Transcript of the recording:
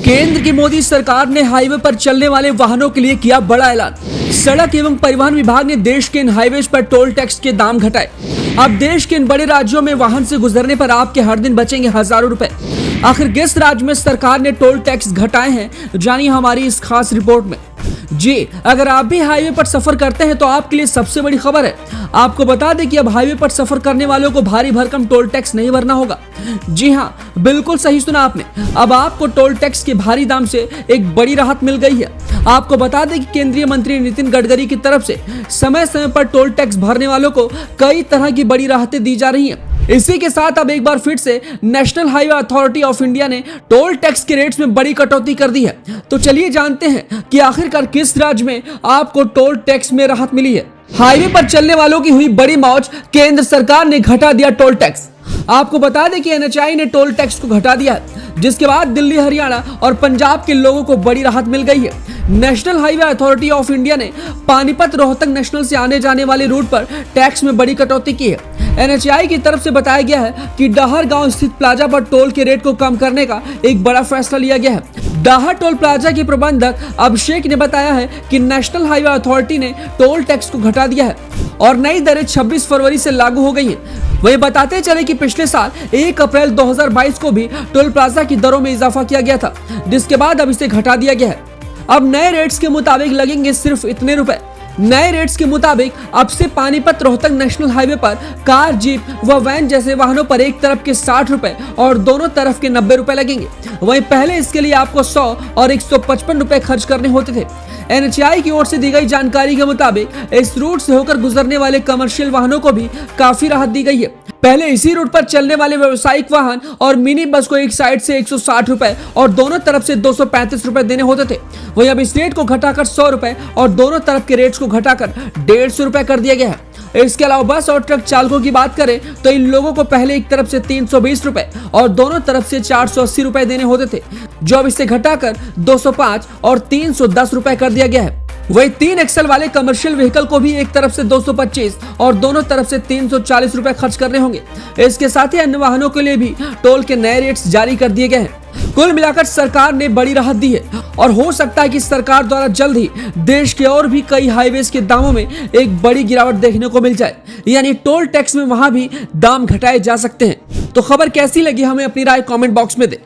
केंद्र की मोदी सरकार ने हाईवे पर चलने वाले वाहनों के लिए किया बड़ा ऐलान। सड़क एवं परिवहन विभाग ने देश के इन हाईवे पर टोल टैक्स के दाम घटाए। अब देश के इन बड़े राज्यों में वाहन से गुजरने पर आपके हर दिन बचेंगे हजारों रुपए। आखिर किस राज्य में सरकार ने टोल टैक्स घटाए हैं, जानिए हमारी इस खास रिपोर्ट में। जी, अगर आप भी हाईवे पर सफर करते हैं तो आपके लिए सबसे बड़ी खबर है। आपको बता दें कि अब हाईवे पर सफर करने वालों को भारी भरकम टोल टैक्स नहीं भरना होगा। जी हाँ, बिल्कुल सही सुना आपने। अब आपको टोल टैक्स के भारी दाम से एक बड़ी राहत मिल गई है। आपको बता दें कि केंद्रीय मंत्री नितिन गडकरी की तरफ से समय समय पर टोल टैक्स भरने वालों को कई तरह की बड़ी राहतें दी जा रही हैं। इसी के साथ अब एक बार फिर से national highway authority of India ने टोल टैक्स के रेट्स में बड़ी कटौती कर दी है। तो चलिए जानते हैं कि आखिरकार किस राज्य में आपको टोल टैक्स में राहत मिली है। हाईवे पर चलने वालों की हुई बड़ी मौज, केंद्र सरकार ने घटा दिया टोल टैक्स। आपको बता दें कि NHAI ने टोल टैक्स को घटा दिया है, जिसके बाद दिल्ली, हरियाणा और पंजाब के लोगों को बड़ी राहत मिल गई है। National highway authority of India ने पानीपत रोहतक नेशनल से आने जाने वाले रूट पर टैक्स में बड़ी कटौती की है। NHAI की तरफ से बताया गया है कि डाहर गांव स्थित प्लाजा पर टोल के रेट को कम करने का एक बड़ा फैसला लिया गया है। डाहर टोल प्लाजा के प्रबंधक अभिषेक ने बताया है कि नेशनल हाईवे अथॉरिटी ने टोल टैक्स को घटा दिया है और नई दरें 26 फरवरी से लागू हो गई हैं। वही बताते चले कि पिछले साल 1 अप्रैल 2022 को भी टोल प्लाजा की दरों में इजाफा किया गया था, जिसके बाद अब इसे घटा दिया गया है। अब नए रेट्स के मुताबिक लगेंगे सिर्फ इतने रुपए। नए रेट्स के मुताबिक अब से पानीपत रोहतक नेशनल हाईवे पर कार, जीप व वैन जैसे वाहनों पर एक तरफ के 60 रुपए और दोनों तरफ के 90 रुपए लगेंगे। वहीं पहले इसके लिए आपको 100 और 155 रुपए खर्च करने होते थे। NHAI की ओर से दी गई जानकारी के मुताबिक इस रूट से होकर गुजरने वाले कमर्शियल वाहनों को भी काफी राहत दी गई है। पहले इसी रूट पर चलने वाले व्यावसायिक वाहन और मिनी बस को एक साइड से 160 रुपए और दोनों तरफ से 235 रुपए देने होते थे। वहीं अब इस रेट को घटाकर 100 रुपए और दोनों तरफ के रेट्स को घटाकर 150 रुपए कर दिया गया है। इसके अलावा बस और ट्रक चालकों की बात करें तो इन लोगों को पहले एक तरफ से 320 रुपए और दोनों तरफ से 480 रुपए देने होते थे, जो अब इसे घटाकर 205 और 310 रुपए कर दिया गया है। वही 3 एक्सल वाले कमर्शियल व्हीकल को भी एक तरफ से 225 और दोनों तरफ से 340 रुपए खर्च करने होंगे। इसके साथ ही अन्य वाहनों के लिए भी टोल के नए रेट्स जारी कर दिए गए हैं। कुल मिलाकर सरकार ने बड़ी राहत दी है और हो सकता है कि सरकार द्वारा जल्द ही देश के और भी कई हाईवेज के दामों में एक बड़ी गिरावट देखने को मिल जाए, यानी टोल टैक्स में वहां भी दाम घटाए जा सकते हैं। तो खबर कैसी लगी, हमें अपनी राय कमेंट बॉक्स में दें।